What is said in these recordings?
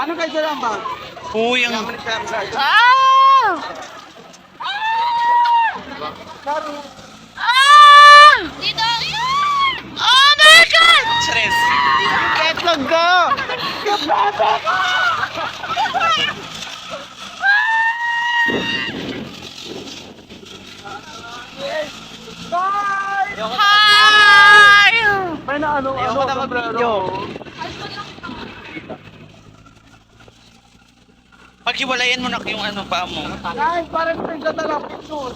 Ano kayo dyan ba? Uy, ang... Dito! Oh my God! Stress. Ketlog ko! Hi! May na ano, Ayoko na mag-video. Paghiwalayan mo na yung ano pa mo. Ay, parang nagdadala picture.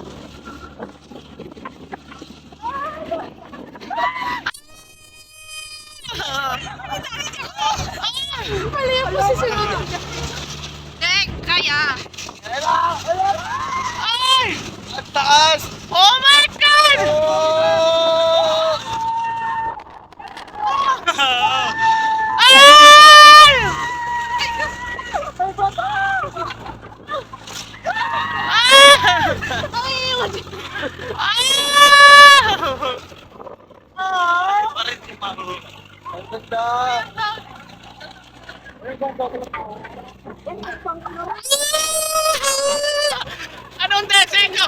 Mali ang posisunod. Dek, kaya. Ay! Ang taas! Oh my God! Ay! Parang si Mamo. Ang ganda. Anong dressing ko?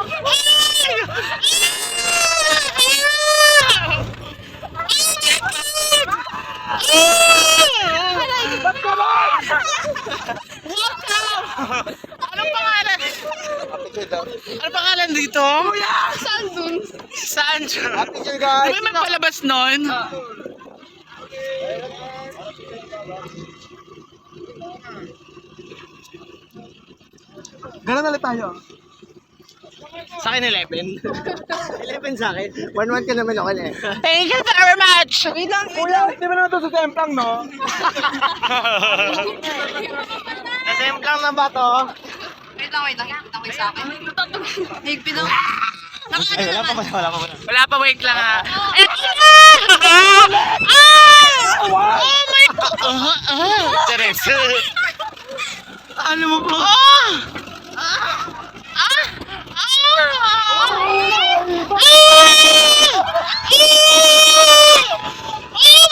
Anong pangalan? Anong pangalan dito? Saan dun? Saan dun? Picture guys. Di ba may palabas nun? Gano'n ulit tayo. Sa akin 11. 11 sa akin. 1-1 ka naman ako eh. Thank you very much! Wait lang, Kuya, di ba naman ito sa templang, no? Nasemplang na ba to? wait lang, wait sa akin. Higpit ako. Ay, wala pa ba? Wala pa ba? Wala pa, wait lang ha. Oh my God! Stress. Ano mo po? Oh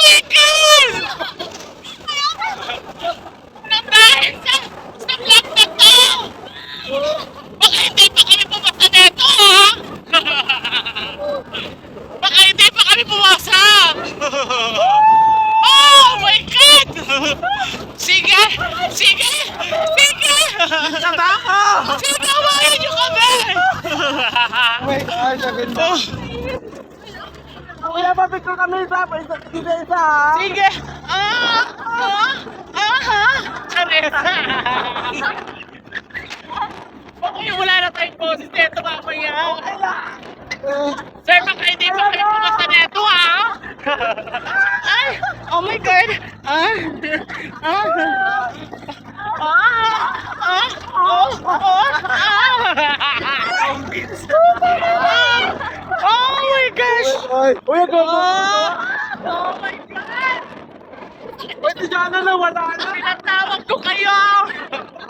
my God! Dahil sa vlog na to! Baka hindi pa kami pumasa neto, ha? Baka hindi pa kami pumasa! Oh my God! Sige! Sige! Sige! Tabako! Sinawayan niyo kami! Wait, ay, sabi mo. Kuya, pa-picture kami isa. Isa, ha? Sige! Charesa! Okay, wala na tayong boses neto mamaya. Sir, baka hindi pa kayo pumasa neto, ha? Ay! Oh my God! Oh my gosh! Ay, uy, go! Oh my God! Uy, si Jana na, wala na. Pinatawag ko kayo!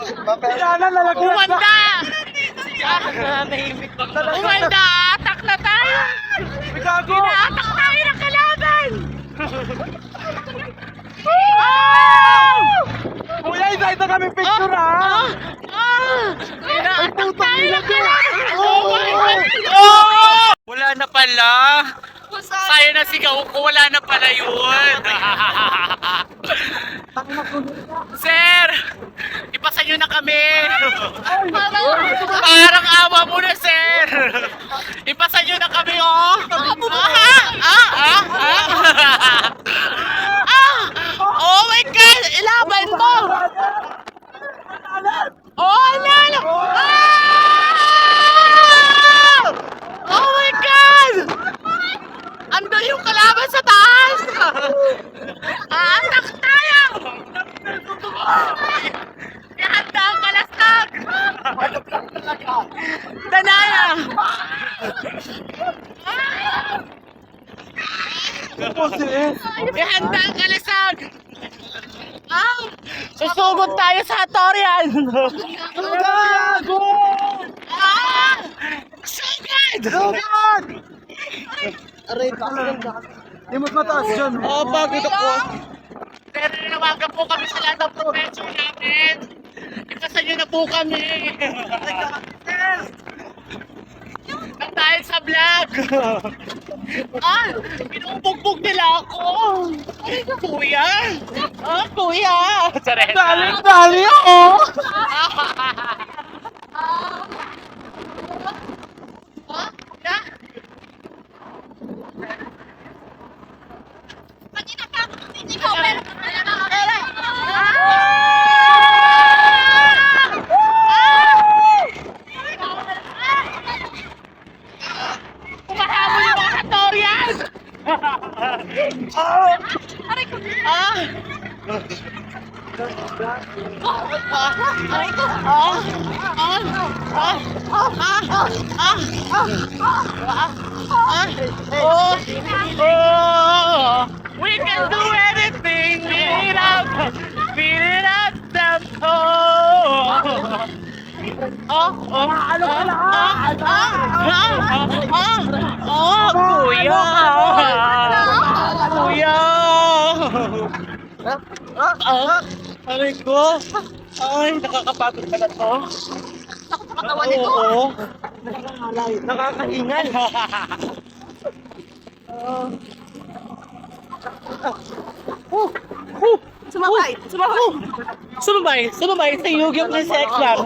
Si Jana, lalagyan na. Umanda! Umanda! Atak na tayo! Gago! Inaatak tayo ng kalaban! Kuya, isa kami picture, ha? Inaatak tayo ng kalaban! Oh my God! Wala na pala. Kaya na sigaw ko, wala na pala yun. Sir, ipasan nyo na kami. Parang awa mo na, sir. Ipasan nyo na kami, oh. Oh my God! Ilaban mo! Oh, alala! Oh my God! Ando yung kalaban sa taas! Atak tayo! Ihanda ang kalasag! Danaya! Ihanda ang kalasag! Susugod tayo sa Hatorian! Gago! Sugod! Sugod! Aray, Limot mataas dyan. Oh, bakit ako? Pero nanawagan po po kami sa lahat ng professor namin. Ikasan nyo na po kami. Nang dahil sa vlog. Pinubugbog nila ako. Kuya. Kuya. Sareta. Dali ako! Na? Kanina pa ako tinitigaw, pero Kumahabol yung mga Hatorian! aray ko. We can do anything, beat it up, tempo. Kuya! Kuya! Aray ko! Ay, nakakapagod pala to. Takot sa katawan nito. Oo. Nakakahingal. Sumabay. Sumabay sa yugyok ng sex lang.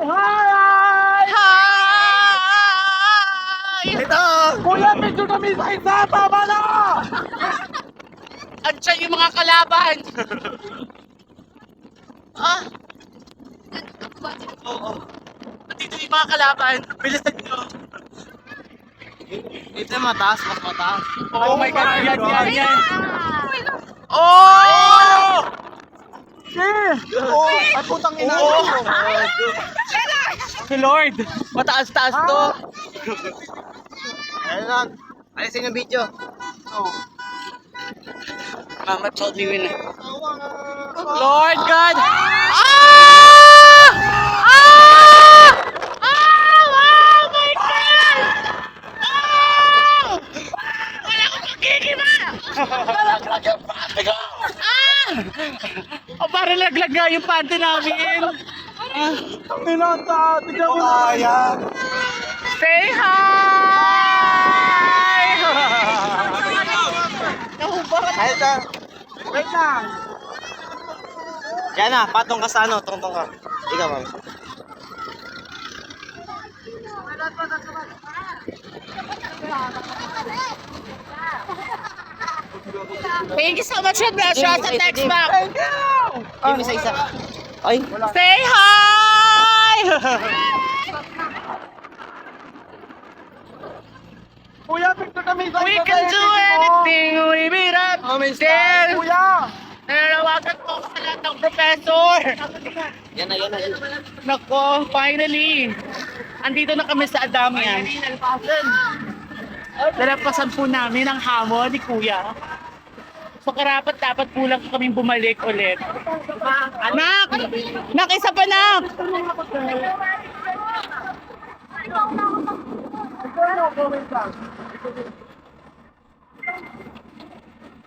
Hi! Hi! Ito! Kuya, picture kami sa isa! Tama na! Andiyan yung mga kalaban. Nandito yung mga kalaban. Bilisan nyo. Ito mataas, mas mataas. Oh my God, yan. Oh! Oh! Ay, putang ina! Si Lord, mataas-taas to. Ayun lang. Alisin yung video. Mama told me win. Lord God! Oh my God! Wala akong magkikima! Para laglag nga yung panty namin. Pinata! Tignan mo na! Ayan! Say hi! Ay, ito. Wait lang. Yan na, patong ka sa ano, tungtong ka. Ikaw, ma'am. Thank you so much for the shot at next back. Thank you! Yung isa-isa. Ay, Say hi! Kuya, picture kami sa We isa can sa do edit mo. anything we meet up. Then, Kuya! nanawagan po ako sa lahat ng professor. yan na. Nako, finally. Andito na kami sa Adamian. Dalapasan po namin ang hamon ni Kuya. So karapat dapat po lang kaming bumalik ulit. Anak! Nak, isa pa nak!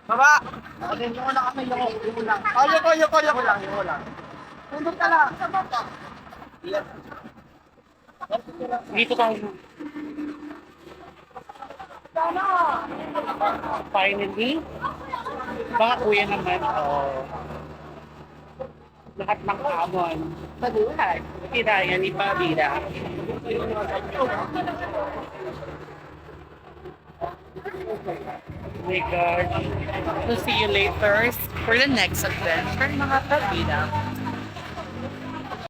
Baba! Yung lang kami, yung lang. Oh, yung lang. Tundot ka lang. Dito tayo. Finally. Mga kuya naman. Lahat ng hamon. Maduhat. Kinaya ni Pabira. Oh my God. So see you later for the next adventure, mga Pabira.